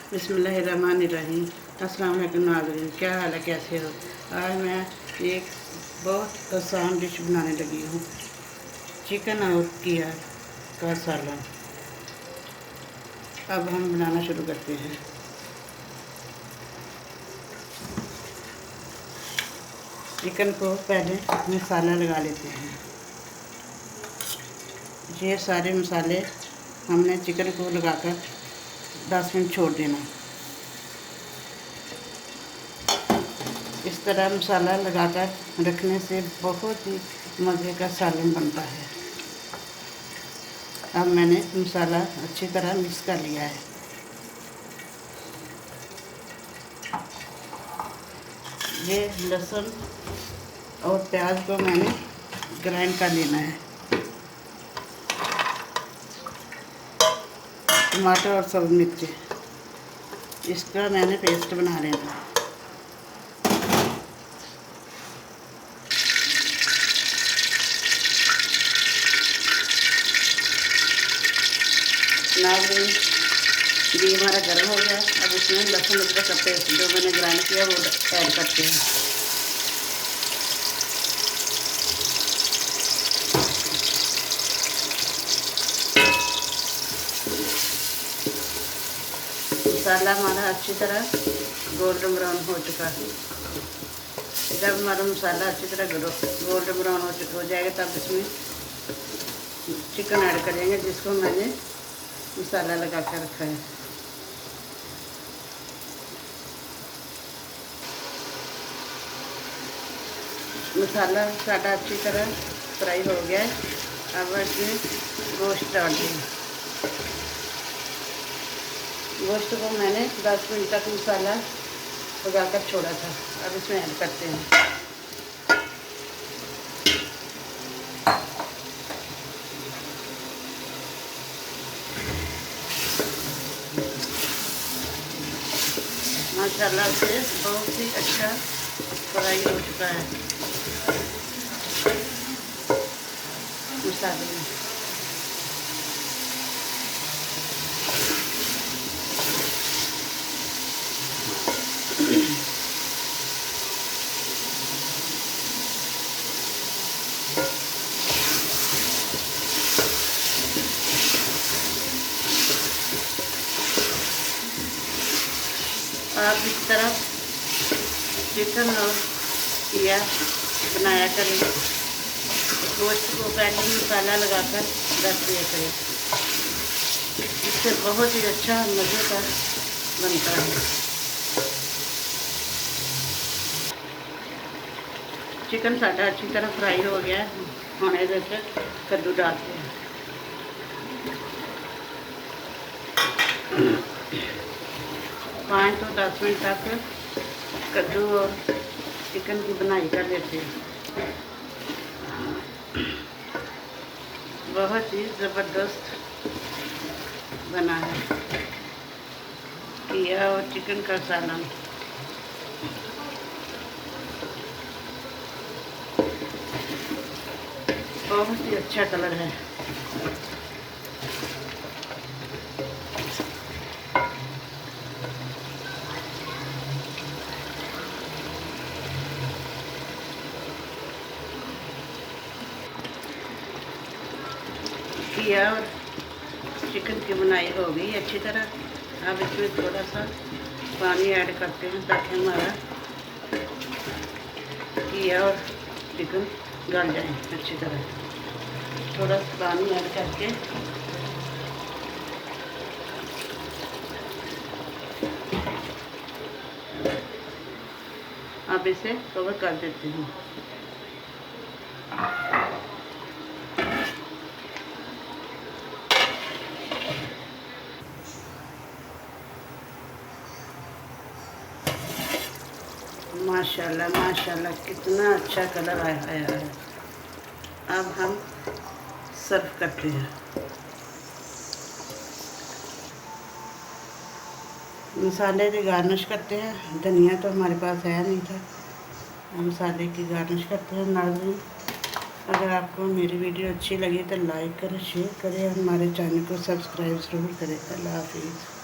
बिस्मिल्लाहिर्रहमानिर्रहीम। अस्सलाम वालेकुम नाज़रीन, क्या हाल है, कैसे हो। आज मैं एक बहुत आसान डिश बनाने लगी हूँ, चिकन और कीया का सालन। अब हम बनाना शुरू करते हैं। चिकन को पहले मसाला लगा लेते हैं। ये सारे मसाले हमने चिकन को लगाकर 10 मिनट छोड़ देना। इस तरह मसाला लगाकर रखने से बहुत ही मज़े का सालन बनता है। अब मैंने मसाला अच्छी तरह मिक्स कर लिया है। ये लहसुन और प्याज को मैंने ग्राइंड कर लेना है। टमाटर और सब मिर्ची, इसका मैंने पेस्ट बना लेना है। नाज़रीन, घी हमारा गर्म हो गया। अब इसमें लहसुन अदरक का पेस्ट जो मैंने ग्राइंड किया वो ऐड करते हैं। मसाला हमारा अच्छी तरह गोल्डन ब्राउन हो चुका है। जब हमारा मसाला अच्छी तरह गोल्डन ब्राउन हो जाएगा तब इसमें चिकन ऐड करेंगे, जिसको मैंने मसाला लगा कर रखा है। मसाला सारा अच्छी तरह फ्राई हो गया है। अब इसमें गोश्त डाल दें। गोश्त को मैंने 10 मिनट तक मसाला लगा कर छोड़ा था। अब इसमें ऐड करते हैं। माशाल्लाह से बहुत ही अच्छा फ्राई हो चुका है मसाले में। आप इस तरह चिकन और कीया बनाया करें। गोश्त को पहले मसाला लगाकर रख दिया करें, इससे बहुत ही अच्छा मज़े का बनता है। चिकन साढ़ा अच्छी तरह फ्राई हो गया है। होने देकर कद्दू डालते हैं। 5 से 10 मिनट तक कद्दू और चिकन की बनाई कर लेते हैं। बहुत ही ज़बरदस्त बना है कीया और चिकन का सालन। बहुत ही अच्छा कलर है। कीया और चिकन की बनाई हो गई अच्छी तरह। अब इसमें थोड़ा सा पानी ऐड करते हैं ताकि हमारा कीया और चिकन गल जाए अच्छी तरह। थोड़ा सा पानी ऐड करके अब इसे कवर कर देती हूँ। माशाल्लाह माशाल्लाह कितना अच्छा कलर आया है। अब हम सर्व करते हैं। मसाले की गार्निश करते हैं। धनिया तो हमारे पास है नहीं था, हम मसाले की गार्निश करते हैं। नाज़रीन, अगर आपको मेरी वीडियो अच्छी लगी तो लाइक करें, शेयर करें, हमारे चैनल को सब्सक्राइब ज़रूर करें। अल्लाह हाफिज़।